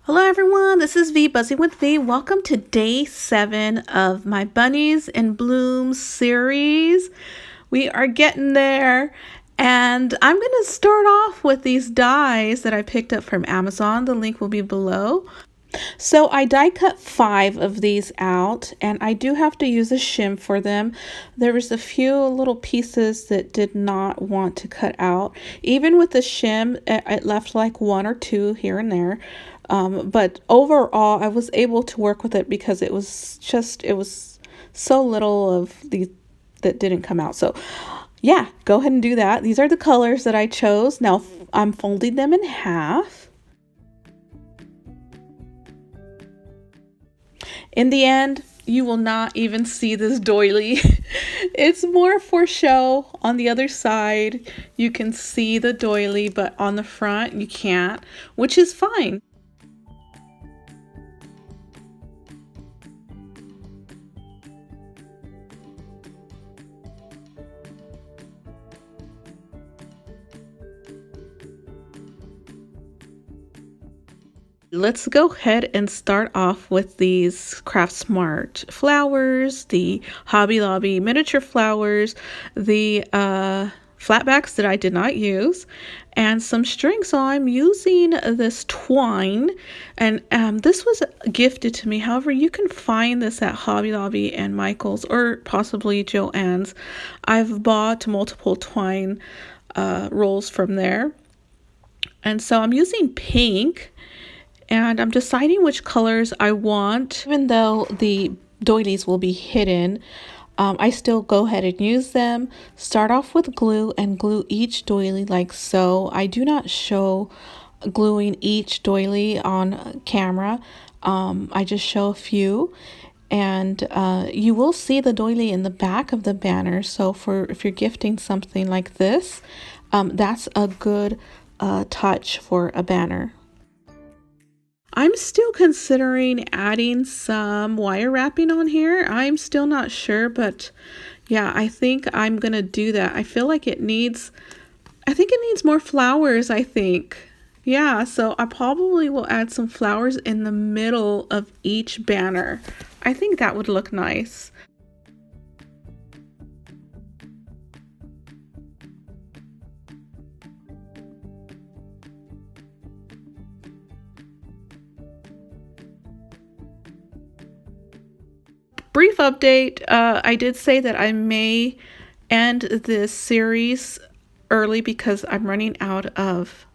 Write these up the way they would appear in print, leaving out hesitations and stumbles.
Hello everyone, this is V, Buzzing with V. Welcome to day 7 of my Bunnies in Bloom series. We are getting there, and I'm going to start off with these dies that I picked up from Amazon. The link will be below. So I die cut 5 of these out, and I do have to use a shim for them. There was a few little pieces that did not want to cut out. Even with the shim, it left like 1 or 2 here and there. But overall, I was able to work with it because it was so little of these that didn't come out. So yeah, go ahead and do that. These are the colors that I chose. Now I'm folding them in half. In the end, you will not even see this doily. It's more for show. On the other side, you can see the doily, but on the front, you can't, which is fine. Let's go ahead and start off with these Craft Smart flowers, the Hobby Lobby miniature flowers, the flatbacks that I did not use, and some string. So I'm using this twine, and this was gifted to me. However, you can find this at Hobby Lobby and Michael's, or possibly Joann's. I've bought multiple twine rolls from there. And so I'm using pink, and I'm deciding which colors I want. Even though the doilies will be hidden, I still go ahead and use them. Start off with glue and glue each doily like so. I do not show gluing each doily on camera. I just show a few. And you will see the doily in the back of the banner. So if you're gifting something like this, that's a good touch for a banner. I'm still considering adding some wire wrapping on here. I'm still not sure, but yeah, I think I'm gonna do that. I feel like it needs more flowers, I think. Yeah, so I probably will add some flowers in the middle of each banner. I think that would look nice. Brief update, I did say that I may end this series early because I'm running out of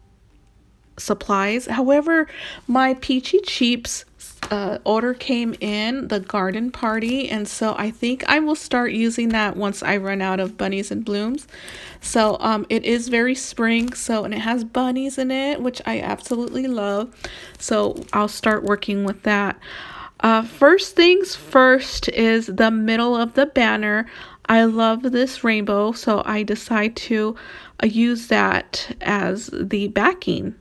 supplies. However, my Peachy Cheeps order came in, the garden party, and so I think I will start using that once I run out of Bunnies and Blooms. So it is very spring, and it has bunnies in it, which I absolutely love. So I'll start working with that. First things first is the middle of the banner. I love this rainbow, so I decide to use that as the backing.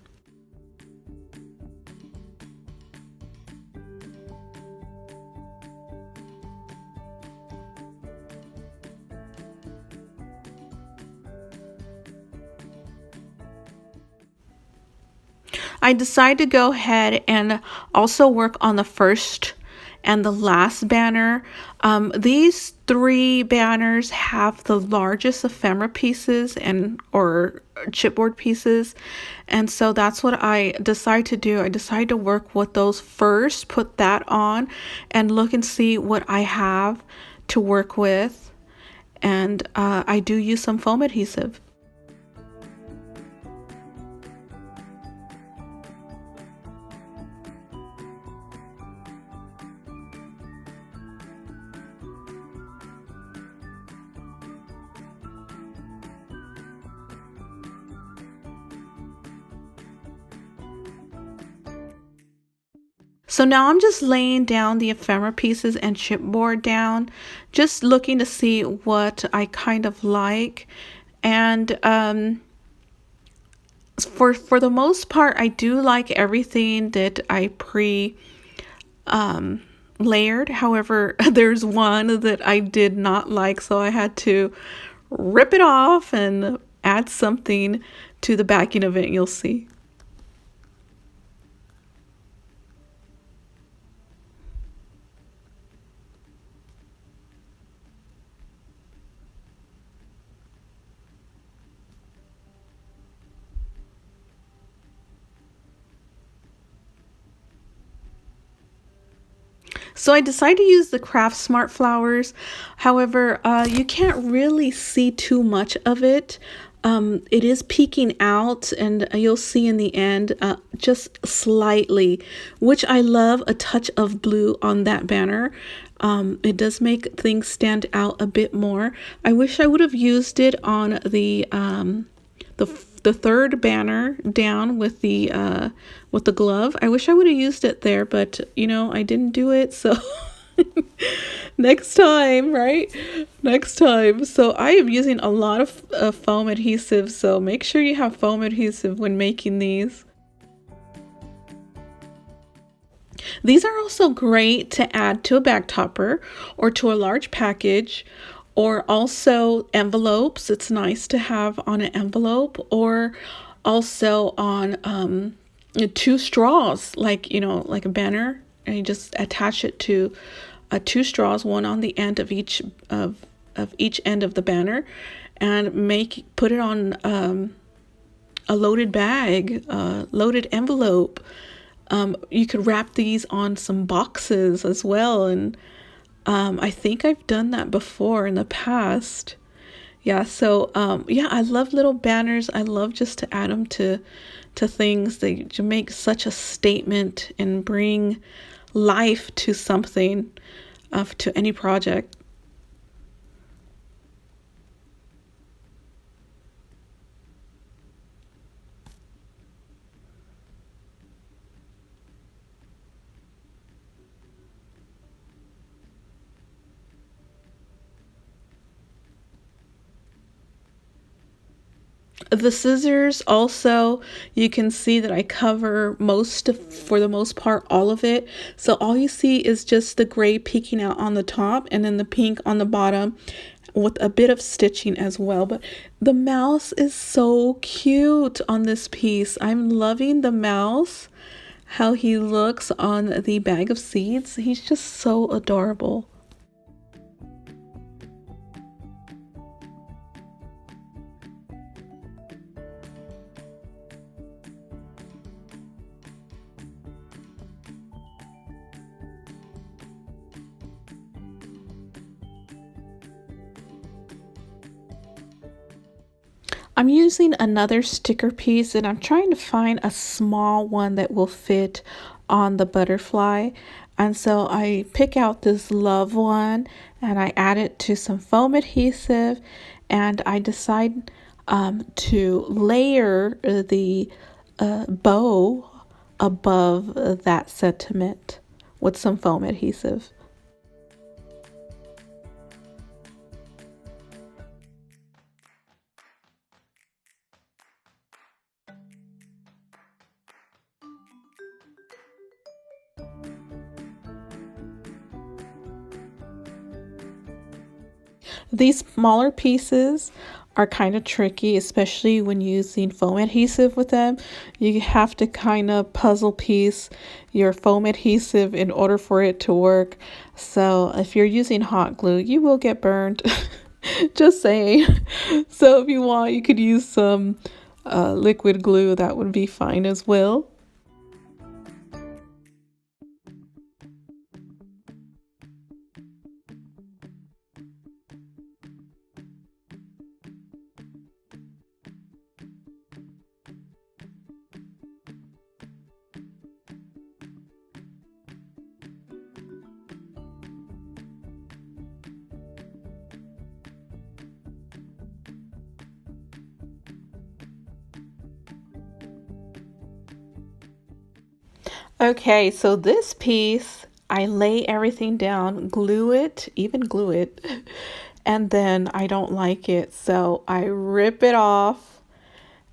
I decide to go ahead and also work on the first and the last banner. These 3 banners have the largest ephemera pieces or chipboard pieces, and so that's what I decide to do. I decide to work with those first, put that on, and look and see what I have to work with. And I do use some foam adhesive. So now I'm just laying down the ephemera pieces and chipboard down, just looking to see what I kind of like. And for the most part, I do like everything that I layered. However, there's one that I did not like, so I had to rip it off and add something to the backing of it. You'll see. So I decided to use the Craft Smart flowers. However, you can't really see too much of it. It is peeking out, and you'll see in the end just slightly, which I love a touch of blue on that banner. It does make things stand out a bit more. I wish I would have used it on the third banner down with the glove. I wish I would have used it there, but you know, I didn't do it, so next time, right? Next time. So I am using a lot of foam adhesive, so make sure you have foam adhesive when making these. These are also great to add to a bag topper or to a large package, or also envelopes. It's nice to have on an envelope, or also on two straws, like, you know, like a banner, and you just attach it to two straws, one on the end of each end of the banner, and put it on a loaded bag, loaded envelope. You could wrap these on some boxes as well, and I think I've done that before in the past. Yeah, so yeah, I love little banners. I love just to add them to things. They make such a statement and bring life to something, to any project. The scissors also, you can see that I cover for the most part, all of it. So all you see is just the gray peeking out on the top and then the pink on the bottom with a bit of stitching as well. But the mouse is so cute on this piece. I'm loving the mouse, how he looks on the bag of seeds. He's just so adorable. I'm using another sticker piece, and I'm trying to find a small one that will fit on the butterfly. And so I pick out this love one and I add it to some foam adhesive, and I decide to layer the bow above that sentiment with some foam adhesive. These smaller pieces are kind of tricky, especially when using foam adhesive with them. You have to kind of puzzle piece your foam adhesive in order for it to work. So if you're using hot glue, you will get burned. Just saying. So if you want, you could use some liquid glue. That would be fine as well. Okay, so this piece, I lay everything down, even glue it, and then I don't like it, so I rip it off,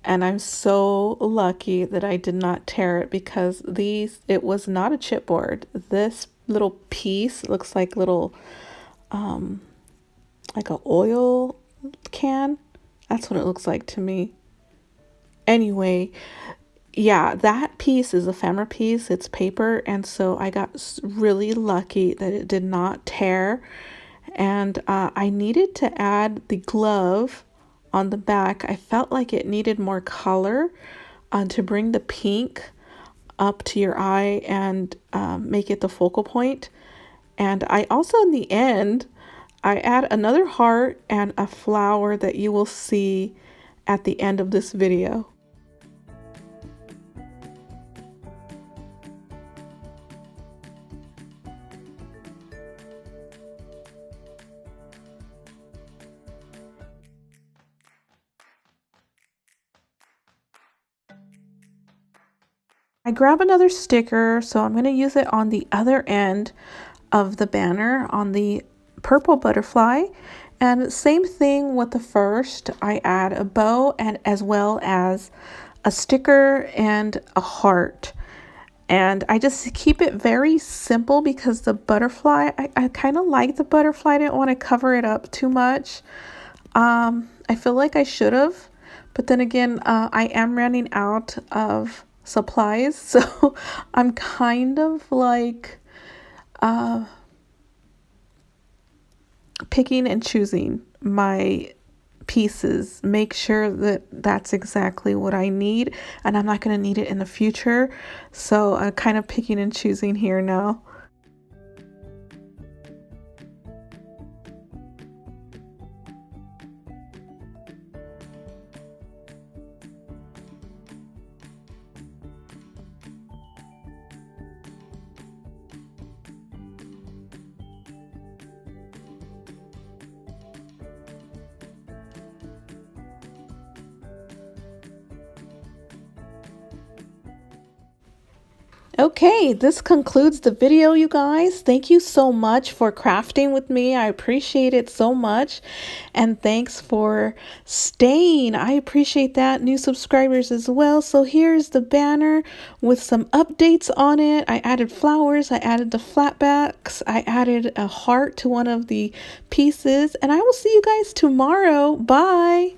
and I'm so lucky that I did not tear it, because it was not a chipboard. This little piece looks like like a oil can. That's what it looks like to me. Anyway, yeah, that piece is a ephemera piece. It's paper, and so I got really lucky that it did not tear. And I needed to add the glove on the back. I felt like it needed more color to bring the pink up to your eye and make it the focal point. And I also, in the end, I add another heart and a flower that you will see at the end of this video. I grab another sticker, so I'm going to use it on the other end of the banner on the purple butterfly. And same thing with the first, I add a bow and as well as a sticker and a heart. And I just keep it very simple because the butterfly, I kind of like the butterfly. I didn't want to cover it up too much. I feel like I should have, but then again, I am running out of supplies, so I'm kind of like picking and choosing my pieces, make sure that that's exactly what I need, and I'm not going to need it in the future, so I'm kind of picking and choosing here now. Okay, this concludes the video, you guys. Thank you so much for crafting with me. I appreciate it so much. And thanks for staying. I appreciate that. New subscribers as well. So here's the banner with some updates on it. I added flowers. I added the flatbacks. I added a heart to one of the pieces. And I will see you guys tomorrow. Bye.